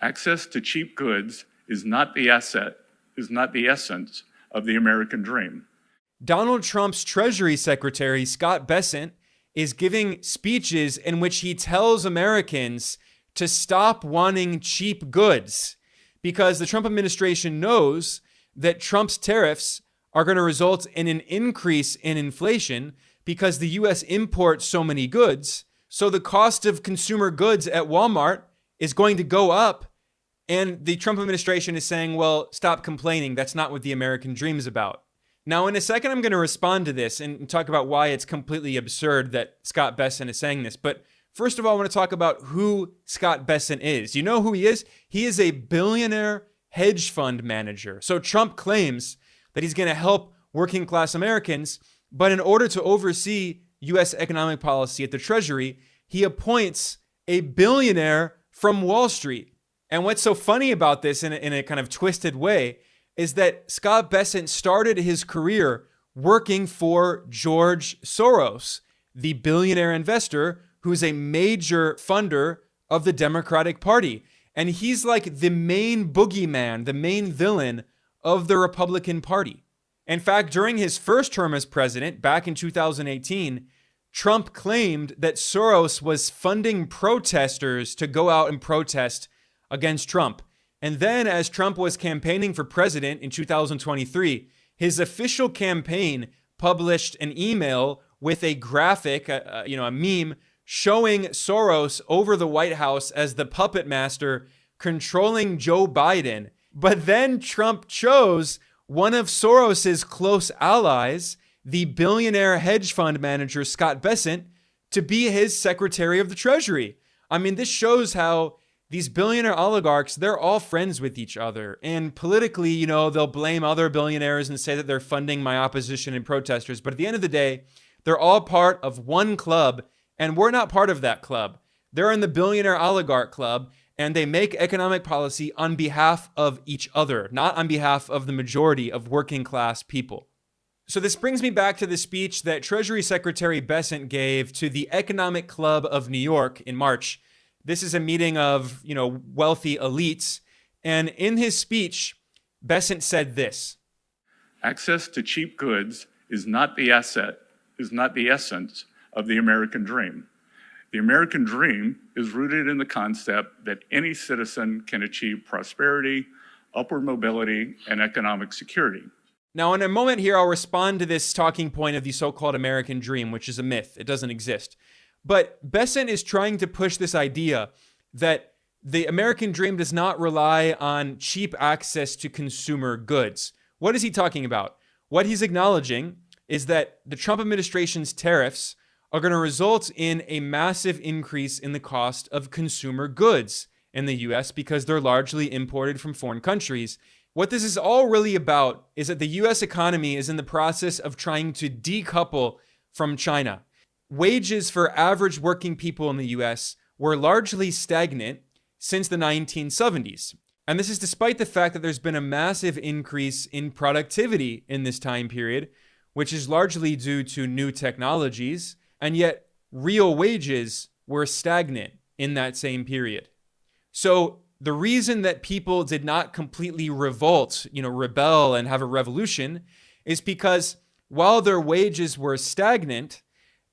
Access to cheap goods is not the essence of the American dream. Donald Trump's Treasury Secretary, Scott Bessent, is giving speeches in which he tells Americans to stop wanting cheap goods because the Trump administration knows that Trump's tariffs are going to result in an increase in inflation because the U.S. imports so many goods. So the cost of consumer goods at Walmart is going to go up. And the Trump administration is saying, well, stop complaining. That's not what the American dream is about. Now, in a second, I'm going to respond to this and talk about why it's completely absurd that Scott Bessent is saying this. But first of all, I want to talk about who Scott Bessent is. You know who he is? He is a billionaire hedge fund manager. So Trump claims that he's going to help working class Americans, but in order to oversee U.S. economic policy at the Treasury, he appoints a billionaire from Wall Street. And what's so funny about this in a kind of twisted way is that Scott Bessent started his career working for George Soros, the billionaire investor who's a major funder of the Democratic Party. And he's like the main boogeyman, the main villain of the Republican Party. In fact, during his first term as president, back in 2018, Trump claimed that Soros was funding protesters to go out and protest against Trump. And then as Trump was campaigning for president in 2023, his official campaign published an email with a graphic, a meme showing Soros over the White House as the puppet master controlling Joe Biden. But then Trump chose one of Soros's close allies, the billionaire hedge fund manager Scott Bessent, to be his Secretary of the Treasury. I mean, this shows how these billionaire oligarchs, they're all friends with each other. And politically, they'll blame other billionaires and say that they're funding my opposition and protesters. But at the end of the day, they're all part of one club, and we're not part of that club. They're in the billionaire oligarch club, and they make economic policy on behalf of each other, not on behalf of the majority of working class people. So this brings me back to the speech that Treasury Secretary Bessent gave to the Economic Club of New York in March. This is a meeting of, wealthy elites. And in his speech, Bessent said this: Access to cheap goods is not the essence of the American dream. The American dream is rooted in the concept that any citizen can achieve prosperity, upward mobility, and economic security. Now, in a moment here, I'll respond to this talking point of the so-called American dream, which is a myth. It doesn't exist. But Bessent is trying to push this idea that the American dream does not rely on cheap access to consumer goods. What is he talking about? What he's acknowledging is that the Trump administration's tariffs are going to result in a massive increase in the cost of consumer goods in the U.S. because they're largely imported from foreign countries. What this is all really about is that the U.S. economy is in the process of trying to decouple from China. Wages for average working people in the U.S. were largely stagnant since the 1970s. And this is despite the fact that there's been a massive increase in productivity in this time period, which is largely due to new technologies, and yet real wages were stagnant in that same period. So the reason that people did not completely rebel and have a revolution is because while their wages were stagnant,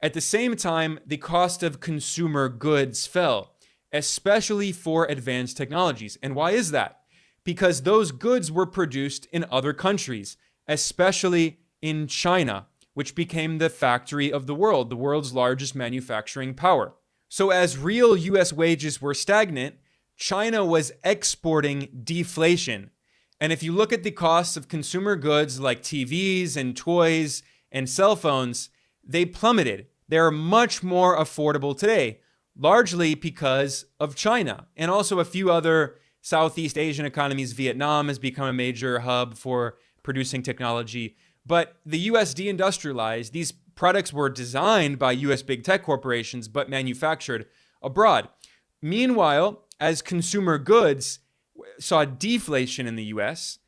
at the same time, the cost of consumer goods fell, especially for advanced technologies. And why is that? Because those goods were produced in other countries, especially in China, which became the factory of the world's largest manufacturing power. So as real US wages were stagnant, China was exporting deflation. And if you look at the costs of consumer goods like TVs and toys and cell phones, they plummeted. They're much more affordable today, largely because of China and also a few other Southeast Asian economies. Vietnam has become a major hub for producing technology. But the US deindustrialized. These products were designed by US big tech corporations, but manufactured abroad. Meanwhile, as consumer goods saw deflation in the US,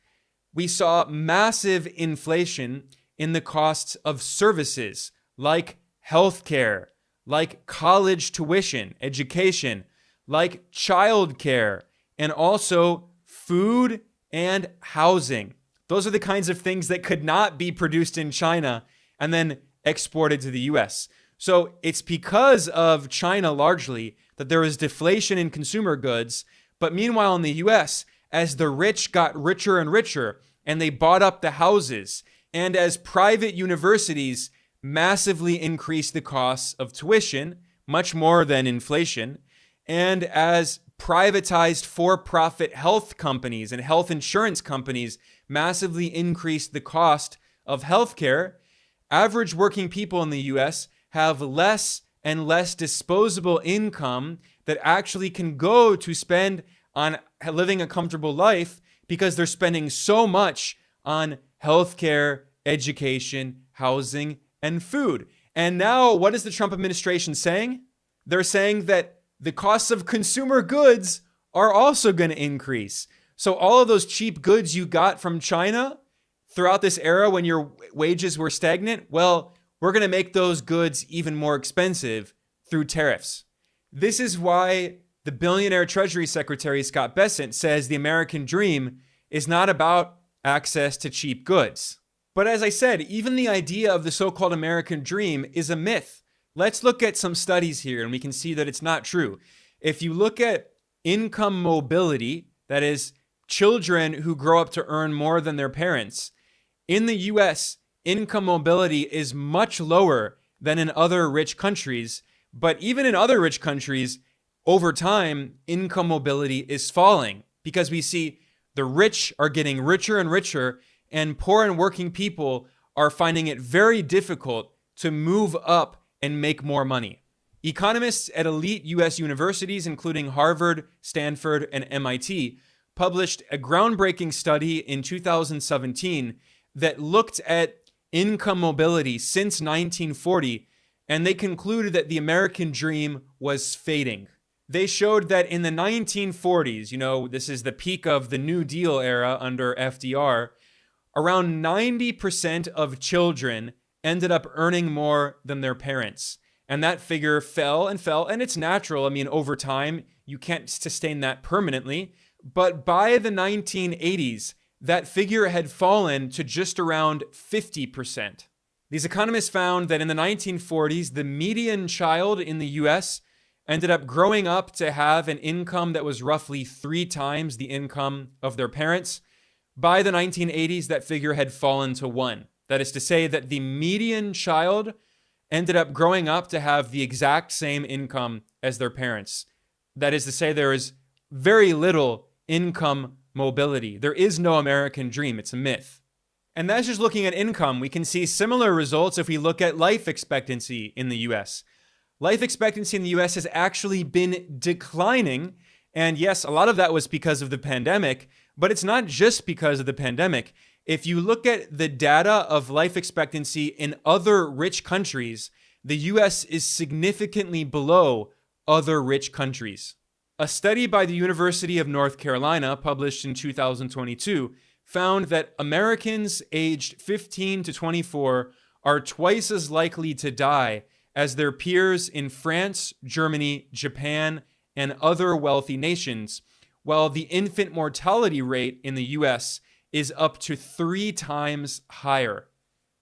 we saw massive inflation in the costs of services like healthcare, like college tuition, education, like childcare, and also food and housing. Those are the kinds of things that could not be produced in China and then exported to the US. So it's because of China largely that there was deflation in consumer goods. But meanwhile, in the US, as the rich got richer and richer and they bought up the houses, and as private universities massively increased the costs of tuition, much more than inflation, and as privatized for-profit health companies and health insurance companies massively increased the cost of healthcare, average working people in the US have less and less disposable income that actually can go to spend on living a comfortable life because they're spending so much on healthcare, education, housing, and food. And now, what is the Trump administration saying? They're saying that the costs of consumer goods are also going to increase. So all of those cheap goods you got from China throughout this era when your wages were stagnant, well, we're going to make those goods even more expensive through tariffs. This is why the billionaire Treasury Secretary Scott Bessent says the American dream is not about access to cheap goods. But as I said, even the idea of the so-called American dream is a myth. Let's look at some studies here and we can see that it's not true. If you look at income mobility, that is, children who grow up to earn more than their parents, in the US, income mobility is much lower than in other rich countries. But even in other rich countries, over time, income mobility is falling because we see the rich are getting richer and richer, and poor and working people are finding it very difficult to move up and make more money. Economists at elite US universities, including Harvard, Stanford, and MIT, published a groundbreaking study in 2017 that looked at income mobility since 1940, and they concluded that the American dream was fading. They showed that in the 1940s, this is the peak of the New Deal era under FDR, around 90% of children ended up earning more than their parents. And that figure fell and fell, and it's natural. I mean, over time, you can't sustain that permanently. But by the 1980s, that figure had fallen to just around 50%. These economists found that in the 1940s, the median child in the US ended up growing up to have an income that was roughly 3 times the income of their parents. By the 1980s, that figure had fallen to 1. That is to say that the median child ended up growing up to have the exact same income as their parents. That is to say there is very little income mobility. There is no American dream. It's a myth. And that's just looking at income. We can see similar results if we look at life expectancy in the US. Life expectancy in the US has actually been declining. And yes, a lot of that was because of the pandemic, but it's not just because of the pandemic. If you look at the data of life expectancy in other rich countries, the US is significantly below other rich countries. A study by the University of North Carolina, published in 2022, found that Americans aged 15 to 24 are twice as likely to die as their peers in France, Germany, Japan, and other wealthy nations, while the infant mortality rate in the US is up to 3 times higher.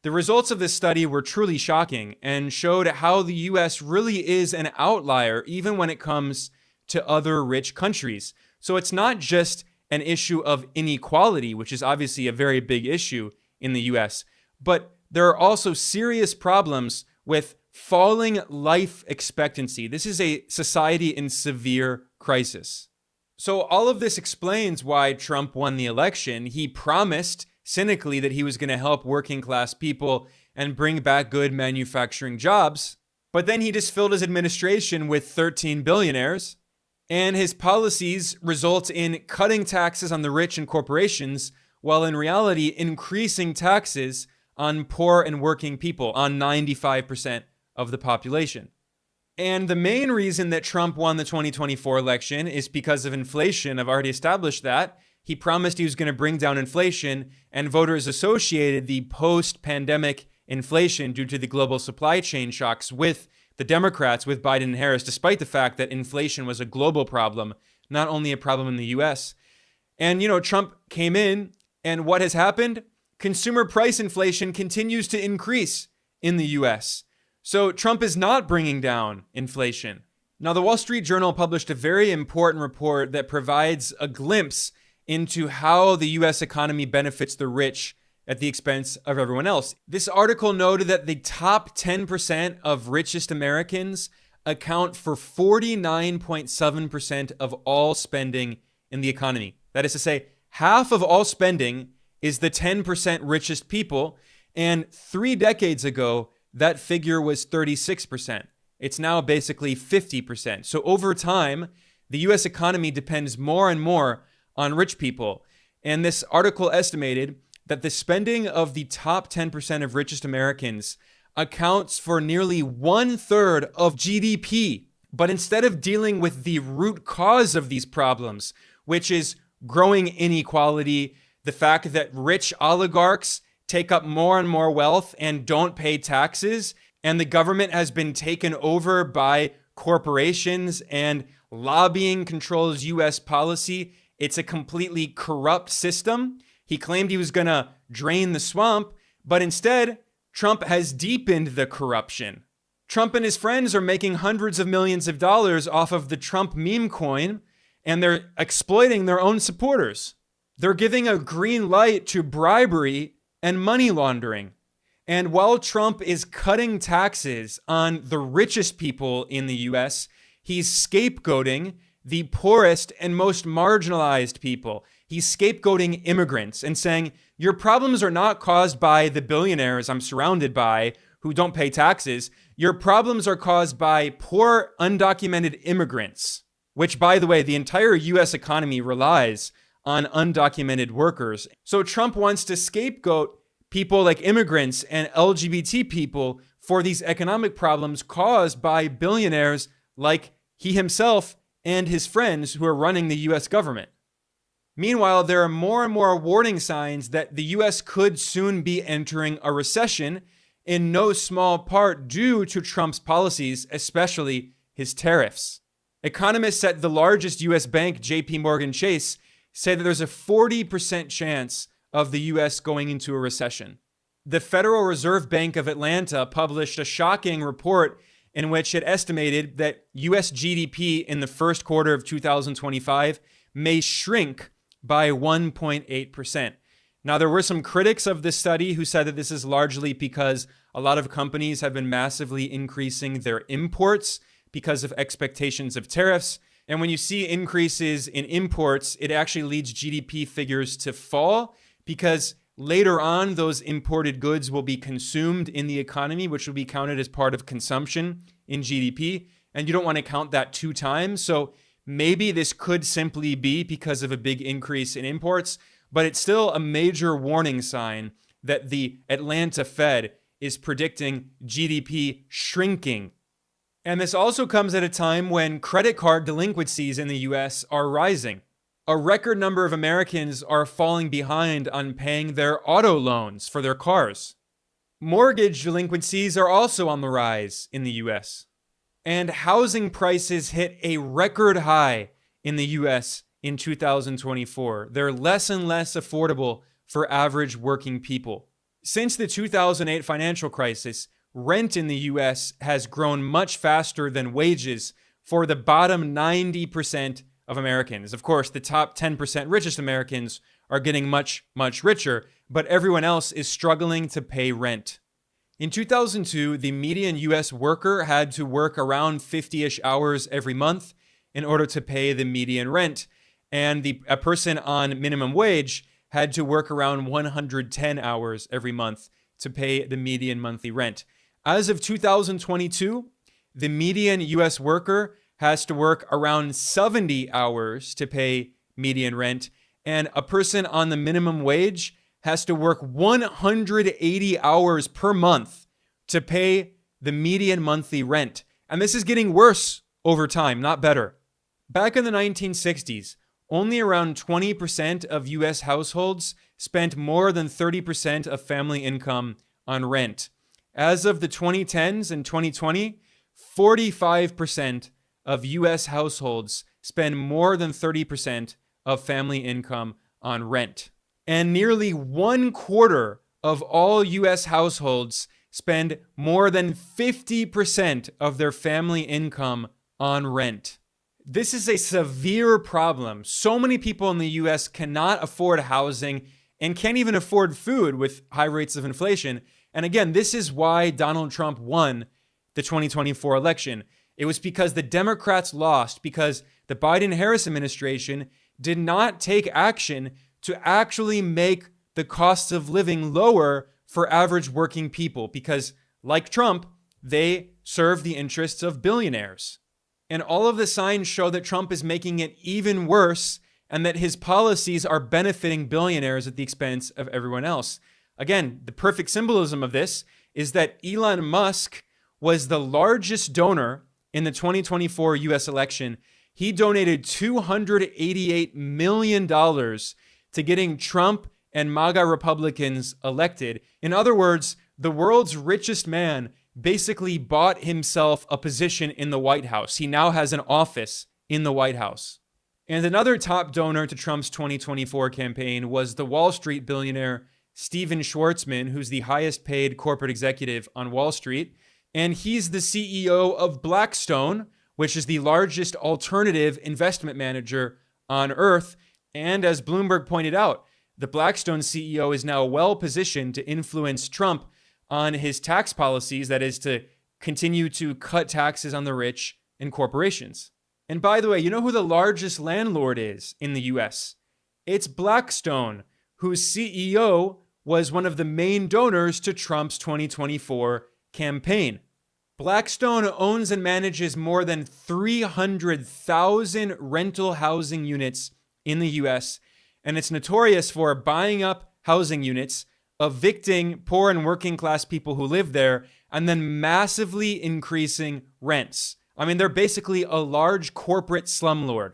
The results of this study were truly shocking and showed how the US really is an outlier even when it comes to other rich countries. So it's not just an issue of inequality, which is obviously a very big issue in the US, but there are also serious problems with falling life expectancy. This is a society in severe crisis. So all of this explains why Trump won the election. He promised cynically that he was going to help working class people and bring back good manufacturing jobs, but then he just filled his administration with 13 billionaires. And his policies result in cutting taxes on the rich and corporations, while in reality increasing taxes on poor and working people, on 95% of the population. And the main reason that Trump won the 2024 election is because of inflation. I've already established that. He promised he was going to bring down inflation, and voters associated the post-pandemic inflation due to the global supply chain shocks with the Democrats, with Biden and Harris, despite the fact that inflation was a global problem, not only a problem in the US. And, Trump came in, and what has happened? Consumer price inflation continues to increase in the US. So Trump is not bringing down inflation. Now, the Wall Street Journal published a very important report that provides a glimpse into how the US economy benefits the rich at the expense of everyone else. This article noted that the top 10% of richest Americans account for 49.7% of all spending in the economy. That is to say, half of all spending is the 10% richest people, and 3 decades ago, that figure was 36%. It's now basically 50%. So over time, the US economy depends more and more on rich people. And this article estimated that the spending of the top 10% of richest Americans accounts for nearly 1/3 of GDP. But instead of dealing with the root cause of these problems, which is growing inequality, the fact that rich oligarchs take up more and more wealth and don't pay taxes, and the government has been taken over by corporations and lobbying controls US policy. It's a completely corrupt system. He claimed he was going to drain the swamp, but instead, Trump has deepened the corruption. Trump and his friends are making hundreds of millions of dollars off of the Trump meme coin, and they're exploiting their own supporters. They're giving a green light to bribery and money laundering. And while Trump is cutting taxes on the richest people in the US, he's scapegoating the poorest and most marginalized people. He's scapegoating immigrants and saying, your problems are not caused by the billionaires I'm surrounded by who don't pay taxes. Your problems are caused by poor, undocumented immigrants, which, by the way, the entire US economy relies on undocumented workers. So Trump wants to scapegoat people like immigrants and LGBT people for these economic problems caused by billionaires like he himself and his friends who are running the US government. Meanwhile, there are more and more warning signs that the US could soon be entering a recession, in no small part due to Trump's policies, especially his tariffs. Economists at the largest US bank, JP Morgan Chase, say that there's a 40% chance of the US going into a recession. The Federal Reserve Bank of Atlanta published a shocking report in which it estimated that US GDP in the first quarter of 2025 may shrink by 1.8%. Now, there were some critics of this study who said that this is largely because a lot of companies have been massively increasing their imports because of expectations of tariffs. And when you see increases in imports, it actually leads GDP figures to fall because later on, those imported goods will be consumed in the economy, which will be counted as part of consumption in GDP. And you don't want to count that 2 times. So maybe this could simply be because of a big increase in imports, but it's still a major warning sign that the Atlanta Fed is predicting GDP shrinking. And this also comes at a time when credit card delinquencies in the US are rising. A record number of Americans are falling behind on paying their auto loans for their cars. Mortgage delinquencies are also on the rise in the US. And housing prices hit a record high in the US in 2024. They're less and less affordable for average working people. Since the 2008 financial crisis, rent in the US has grown much faster than wages for the bottom 90% of Americans. Of course, the top 10% richest Americans are getting much, much richer, but everyone else is struggling to pay rent. In 2002, the median US worker had to work around 50-ish hours every month in order to pay the median rent, and a person on minimum wage had to work around 110 hours every month to pay the median monthly rent. As of 2022, the median US worker has to work around 70 hours to pay median rent, and a person on the minimum wage has to work 180 hours per month to pay the median monthly rent. And this is getting worse over time, not better. Back in the 1960s, only around 20% of US households spent more than 30% of family income on rent. As of the 2010s and 2020, 45% of US households spend more than 30% of family income on rent. And nearly 1/4 of all US households spend more than 50% of their family income on rent. This is a severe problem. So many people in the US cannot afford housing and can't even afford food with high rates of inflation. And again, this is why Donald Trump won the 2024 election. It was because the Democrats lost, because the Biden-Harris administration did not take action to actually make the cost of living lower for average working people, because like Trump, they serve the interests of billionaires. And all of the signs show that Trump is making it even worse and that his policies are benefiting billionaires at the expense of everyone else. Again, the perfect symbolism of this is that Elon Musk was the largest donor in the 2024 US election. He donated $288 million to getting Trump and MAGA Republicans elected. In other words, the world's richest man basically bought himself a position in the White House. He now has an office in the White House. And another top donor to Trump's 2024 campaign was the Wall Street billionaire Steven Schwarzman, who's the highest paid corporate executive on Wall Street. And he's the CEO of Blackstone, which is the largest alternative investment manager on earth. And as Bloomberg pointed out, the Blackstone CEO is now well positioned to influence Trump on his tax policies, that is, to continue to cut taxes on the rich and corporations. And by the way, you know who the largest landlord is in the US? It's Blackstone, whose CEO was one of the main donors to Trump's 2024 campaign. Blackstone owns and manages more than 300,000 rental housing units in the US, and it's notorious for buying up housing units, evicting poor and working class people who live there, and then massively increasing rents. I mean, they're basically a large corporate slumlord.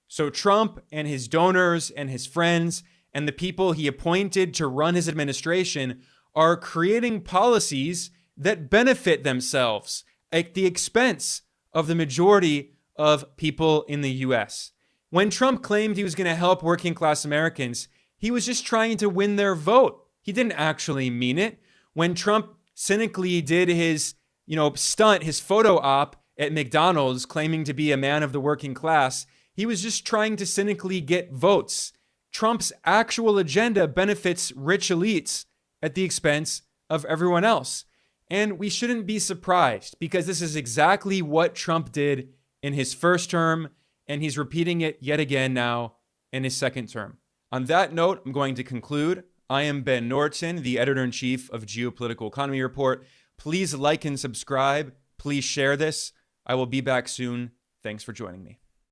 So Trump and his donors and his friends and the people he appointed to run his administration are creating policies that benefit themselves at the expense of the majority of people in the US. When Trump claimed he was going to help working class Americans, he was just trying to win their vote. He didn't actually mean it. When Trump cynically did his, stunt, his photo op at McDonald's claiming to be a man of the working class, he was just trying to cynically get votes. Trump's actual agenda benefits rich elites at the expense of everyone else. And we shouldn't be surprised, because this is exactly what Trump did in his first term, and he's repeating it yet again now in his second term. On that note, I'm going to conclude. I am Ben Norton, the editor-in-chief of Geopolitical Economy Report. Please like and subscribe. Please share this. I will be back soon. Thanks for joining me.